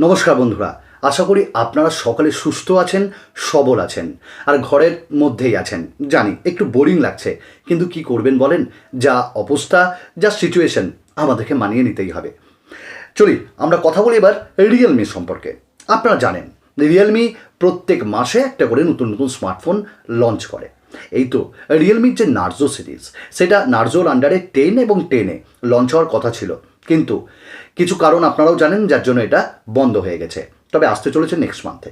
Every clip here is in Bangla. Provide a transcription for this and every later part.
নমস্কার বন্ধুরা, আশা করি আপনারা সকলে সুস্থ আছেন, সবল আছেন আর ঘরের মধ্যেই আছেন। জানি একটু বোরিং লাগছে, কিন্তু কি করবেন বলেন, যা অবস্থা, যা সিচুয়েশন, আমাদেরকে মানিয়ে নিতেই হবে। চলি আমরা কথা বলি এবার রিয়েলমি সম্পর্কে। আপনারা জানেন রিয়েলমি প্রত্যেক মাসে একটা করে নতুন নতুন স্মার্টফোন লঞ্চ করে। এই তো রিয়েলমির যে নার্জো সিরিজ, সেটা নার্জোর আন্ডারে 10 এবং 10-এ লঞ্চ হওয়ার কথা ছিল, কিন্তু কিছু কারণ আপনারাও জানেন যার জন্য এটা বন্ধ হয়ে গেছে। তবে আসতে চলেছে নেক্সট মান্থে।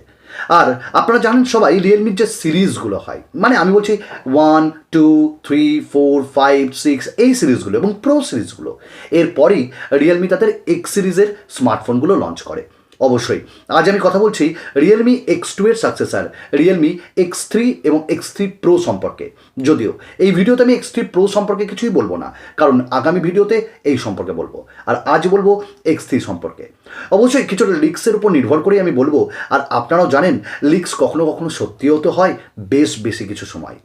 আর আপনারা জানেন সবাই রিয়েলমির যে সিরিজগুলো হয়, মানে আমি বলছি 1, 2, 3, 4, 5, 6 এই সিরিজগুলো এবং প্রো সিরিজগুলো, এরপরই রিয়েলমি তাদের এক্স সিরিজের স্মার্টফোনগুলো লঞ্চ করে। অবশ্যই আজ আমি কথা বলছি রিয়েলমি X2 এর সাকসেসার রিয়েলমি X3 এবং X3 প্রো সম্পর্কে। যদিও এই ভিডিওতে আমি X3 প্রো সম্পর্কে কিছুই বলবো না, কারণ আগামী ভিডিওতে এই সম্পর্কে বলবো। আর আজ বলবো X3 সম্পর্কে। অবশ্যই কিছুটা লিক্সের উপর নির্ভর করেই আমি বলবো। আর আপনারাও জানেন লিক্স কখনো কখনো সত্যিও তো হয়, বেশি কিছু সময়।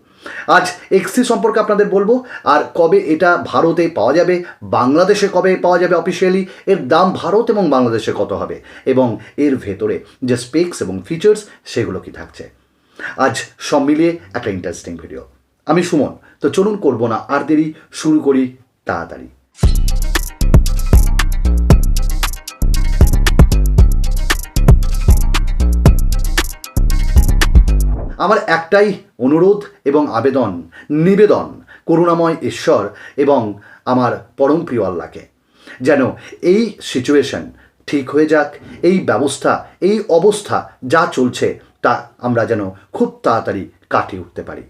আজ X3 সম্পর্কে আপনাদের বলবো, আর কবে এটা ভারতে পাওয়া যাবে, বাংলাদেশে কবে পাওয়া যাবে অফিসিয়ালি, এর দাম ভারত এবং বাংলাদেশে কত হবে, এবং এর ভেতরে যে স্পেক্স এবং ফিচার্স সেগুলো কি থাকছে। আজ সব মিলিয়ে একটা ইন্টারেস্টিং ভিডিও। আমি সুমন, তো চলুন করবো না আর দেরি, শুরু করি তাড়াতাড়ি। আমার একটাই অনুরোধ এবং আবেদন, নিবেদন করুণাময় ঈশ্বর এবং আমার পরম প্রিয় আল্লাহকে, যেন এই সিচুয়েশন ঠিক হয়ে যাক, এই ব্যবস্থা, এই অবস্থা যা চলছে তা আমরা যেন খুব তাড়াতাড়ি কাটিয়ে উঠতে পারি।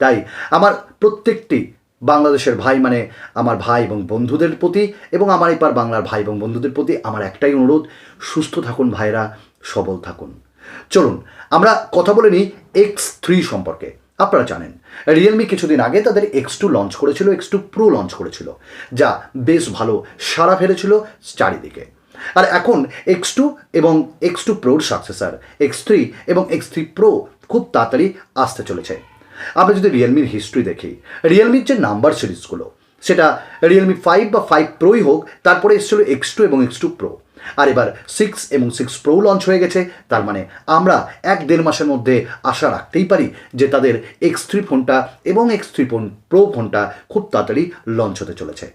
তাই আমার প্রত্যেকটি বাংলাদেশের ভাই, মানে আমার ভাই এবং বন্ধুদের প্রতি, এবং আমার এপার বাংলার ভাই এবং বন্ধুদের প্রতি আমার একটাই অনুরোধ, সুস্থ থাকুন ভাইরা, সবল থাকুন। চলুন আমরা কথা বলে নিই X3 সম্পর্কে। আপনারা জানেন রিয়েলমি কিছুদিন আগে তাদের X2 লঞ্চ করেছিল, X2 প্রো লঞ্চ করেছিল, যা বেশ ভালো সাড়া ফেলেছিল চারিদিকে। আর এখন X2 এবং X2 প্রোর সাকসেসার X3 এবং X3 প্রো খুব তাড়াতাড়ি আসতে চলেছে। আমরা যদি রিয়েলমির হিস্ট্রি দেখি, রিয়েলমির যে নাম্বার সিরিজগুলো, সেটা রিয়েলমি 5 বা 5 প্রোই হোক, তারপরে এসেছিল X2 এবং X2 প্রো, আর এবার 6 এবং 6 প্রো লঞ্চ হয়ে গেছে। তার মানে আমরা 1-1.5 মাসের মধ্যে আশা রাখতেই পারি যে তাদের X3 ফোনটা এবং X3 প্রো ফোনটা খুব তাড়াতাড়ি লঞ্চ হতে চলেছে।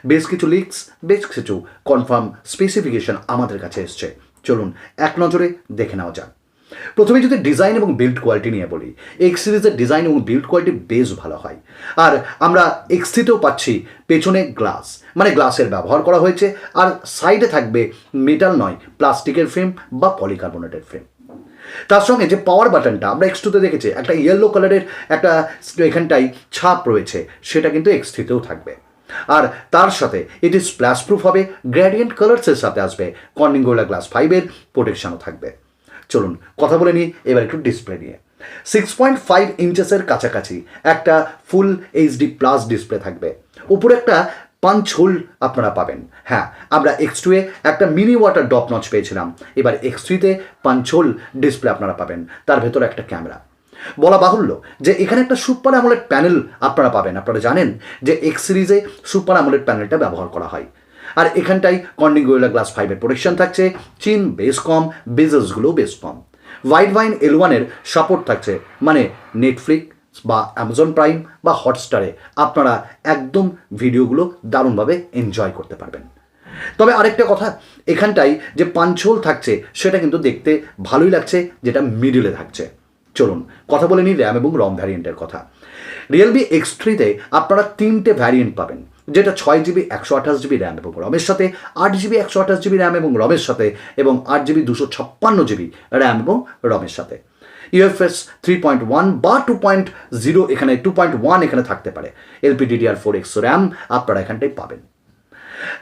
বেশ কিছু লিক্স, বেশ কিছু কনফার্ম স্পেসিফিকেশন আমাদের কাছে এসছে। চলুন এক নজরে দেখে নেওয়া যাক। প্রথমে যদি ডিজাইন এবং বিল্ড কোয়ালিটি নিয়ে বলি, এক্স সিরিজের ডিজাইন এবং বিল্ড কোয়ালিটি বেশ ভালো হয়। আর আমরা X3তেও পাচ্ছি পেছনে গ্লাস, মানে গ্লাসের ব্যবহার করা হয়েছে, আর সাইডে থাকবে মেটাল নয় প্লাস্টিকের ফ্রেম বা পলিকার্বনেটের ফ্রেম। তার সঙ্গে যে পাওয়ার বাটনটা আমরা X2তে দেখেছি, একটা ইয়েলো কালারের একটা এখানটাই ছাপ রয়েছে, সেটা কিন্তু X3তেও থাকবে। আর তার সাথে এটি স্প্ল্যাশ প্রুফ হবে, গ্রেডিয়েন্ট কালার্সের সাথে আসবে, কর্নিং গোরিলা গ্লাস 5-এর প্রোটেকশনও থাকবে। চলুন কথা বলে নিই এবার একটু ডিসপ্লে নিয়ে। 6.5 ইঞ্চেসের কাছাকাছি একটা ফুল HD প্লাস ডিসপ্লে থাকবে। উপরে একটা পাঞ্চ হোল আপনারা পাবেন। হ্যাঁ, আমরা X2-এ একটা মিনি ওয়াটার ড্রপ নচ পেয়েছিলাম, এবার X3-তে পাঞ্চ হোল ডিসপ্লে আপনারা পাবেন, তার ভেতরে একটা ক্যামেরা। বলা বাহুল্য যে এখানে একটা সুপার অ্যামোলেড প্যানেল আপনারা পাবেন। আপনারা জানেন যে X সিরিজে সুপার অ্যামোলেড প্যানেলটা ব্যবহার করা হয়। আর এখানটাই কর্নিং গোরিলা গ্লাস 5-এর প্রোটেকশন থাকছে, চিন বেশ কম, বেজেসগুলোও বেশ কম। হোয়াইট ভাইন L1-এর সাপোর্ট থাকছে, মানে নেটফ্লিক্স বা অ্যামাজন প্রাইম বা হটস্টারে আপনারা একদম ভিডিওগুলো দারুণভাবে এনজয় করতে পারবেন। তবে আরেকটা কথা, এখানটায় যে পাঞ্চ হোল থাকছে সেটা কিন্তু দেখতে ভালোই লাগছে, যেটা মিডিলে থাকছে। চলুন কথা বলে নিই র্যাম এবং রম ভ্যারিয়েন্টের কথা। রিয়েলমি X3-তে আপনারা 3টে ভ্যারিয়েন্ট পাবেন, যেটা 6GB 128GB র্যাম এবং রমের সাথে, 8GB 128GB র্যাম এবং রমের সাথে, এবং 8GB 256GB র্যাম এবং রমের সাথে। UFS 3.1 বা 2.0, এখানে 2.1 এখানে থাকতে পারে। LPDDR4X র্যাম আপনারা এখানটায় পাবেন।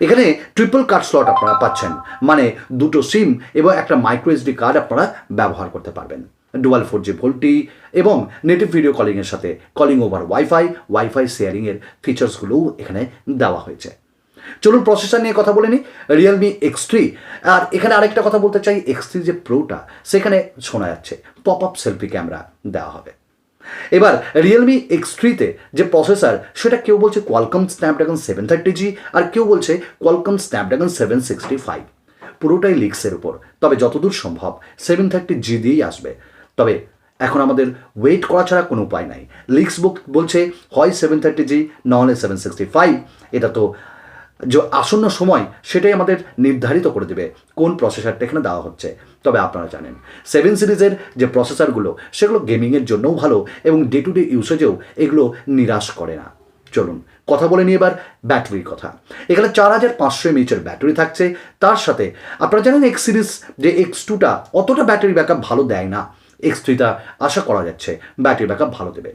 এখানে ট্রিপল কার্ড স্লট আপনারা পাচ্ছেন, মানে দুটো সিম এবং একটা মাইক্রো SD কার্ড আপনারা ব্যবহার করতে পারবেন। ডুয়াল 4G ভোল্টি এবং নেটিভ ভিডিও কলিংয়ের সাথে কলিং ওভার ওয়াইফাই শেয়ারিংয়ের ফিচার্সগুলোও এখানে দেওয়া হয়েছে। চলুন প্রসেসর নিয়ে কথা বলে নিই রিয়েলমি X3। আর এখানে আরেকটা কথা বলতে চাই, X3 যে প্রোটা, সেখানে শোনা যাচ্ছে পপ আপ সেলফি ক্যামেরা দেওয়া হবে। এবার রিয়েলমি X3-তে যে প্রসেসর, সেটা কেউ বলছে কোয়ালকম স্ন্যাপড্রাগন 730G, আর কেউ বলছে কোয়ালকম স্ন্যাপড্রাগন 765। পুরোটাই লিক্সের উপর, তবে যতদূর সম্ভব 730G দিয়েই আসবে। তবে এখন আমাদের ওয়েট করা ছাড়া কোনো উপায় নাই। লিক্স বুক বলছে হয় 730G, নাহলে 765। এটা তো যে আসন্ন সময় সেটাই আমাদের নির্ধারিত করে দেবে কোন প্রসেসরটা এখানে দেওয়া হচ্ছে। তবে আপনারা জানেন 7 সিরিজের যে প্রসেসরগুলো সেগুলো গেমিংয়ের জন্যও ভালো এবং ডে টু ডে ইউসেজেও এগুলো নিরাশ করে না। চলুন কথা বলে নিই এবার ব্যাটারির কথা। এখানে 4500 mAh ব্যাটারি থাকছে। তার সাথে আপনারা জানেন এক্স সিরিজ যে X2টা অতটা ব্যাটারি ব্যাকআপ ভালো দেয় না, X3টা আশা করা যাচ্ছে ব্যাটারি ব্যাকআপ ভালো দেবে।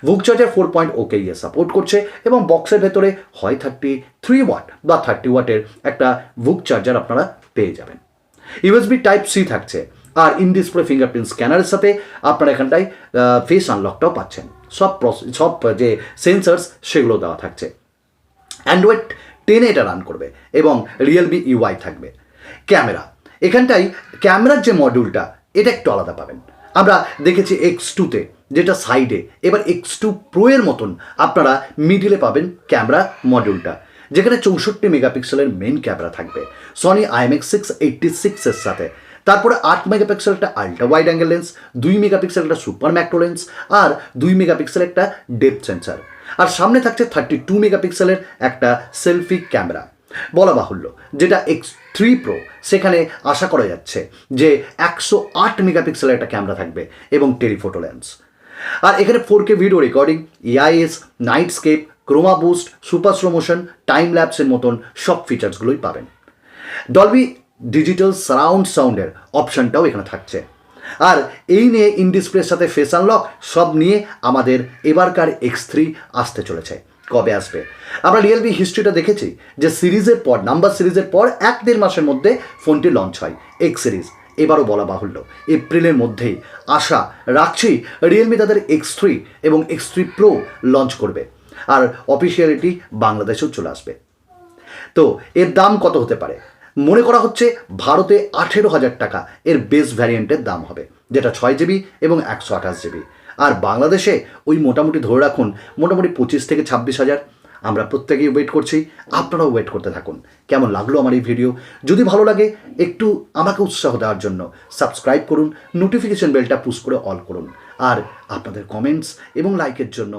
বুক চার্জার 4.0 KE সাপোর্ট করছে এবং বক্সের ভেতরে হয় 33 ওয়াট বা 30 ওয়াটের একটা বুক চার্জার আপনারা পেয়ে যাবেন। USB টাইপ সি থাকছে আর ইন ডিসপ্লে ফিঙ্গারপ্রিন্ট স্ক্যানারের সাথে আপনারা এখানটায় ফেস আনলকটাও পাচ্ছেন। সব যে সেন্সার্স সেগুলো দেওয়া থাকছে। অ্যান্ড্রয়েড 10 এটা রান করবে এবং রিয়েলমি UI থাকবে। ক্যামেরা, এখানটায় ক্যামেরার যে মডিউলটা এটা একটু আলাদা পাবেন। আমরা দেখেছি X2তে যেটা সাইডে, এবার X2 Pro এর মতন আপনারা মিডিলে পাবেন ক্যামেরা মডিউলটা, যেখানে 64 মেগাপিক্সেলের মেন ক্যামেরা থাকবে সনি IMX686 এর সাথে। তারপরে 8 মেগাপিক্সেল একটা ultra wide angle lens, 2 megapixel একটা সুপার ম্যাক্রো লেন্স আর 2 মেগাপিক্সেল একটা ডেপথ সেন্সার। আর সামনে থাকছে 32 মেগাপিক্সেলের একটা সেলফি ক্যামেরা। বলা বাহুল্য যেটা X3 Pro সেখানে আশা করা যাচ্ছে যে 108 মেগাপিক্সেলের একটা ক্যামেরা থাকবে এবং টেলিফোটো লেন্স। আর এখানে 4K video recording, EIS, nightscape, chroma boost, super slow motion, time ল্যাপসের মতন সব ফিচার্সগুলোই পাবেন। ডলবি ডিজিটাল সারাউন্ড সাউন্ডের অপশানটাও এখানে থাকছে। আর এই নিয়ে ইন ডিসপ্লের সাথে ফেস আনলক সব নিয়ে আমাদের এবারকার X3 আসতে চলেছে। কবে আসবে? আমরা রিয়েলমি হিস্ট্রিটা দেখেছি যে সিরিজের পর নাম্বার সিরিজের পর 1-1.5 মাসের মধ্যে ফোনটি লঞ্চ হয় এক্স সিরিজ। এবারও বলা বাহুল্য এপ্রিলের মধ্যেই আশা রাখছি রিয়েলমি তাদের X3 এবং X3 Pro লঞ্চ করবে আর অফিসিয়ালিটি বাংলাদেশেও চলে আসবে। তো এর দাম কত হতে পারে? মনে করা হচ্ছে ভারতে 18,000 টাকা এর বেস ভ্যারিয়েন্টের দাম হবে, যেটা 6GB এবং 128GB। আর বাংলাদেশে ওই মোটামুটি ধরে রাখুন মোটামুটি 25 থেকে 26,000। আমরা প্রত্যেকেই ওয়েট করছি, আপনারাও ওয়েট করতে থাকুন। কেমন লাগলো আমার এই ভিডিও? যদি ভালো লাগে একটু আমাকে উৎসাহ দেওয়ার জন্য সাবস্ক্রাইব করুন, নোটিফিকেশন বেলটা পুশ করে অল করুন আর আপনাদের কমেন্টস এবং লাইকের জন্য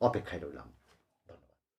অপেক্ষায় রইলাম।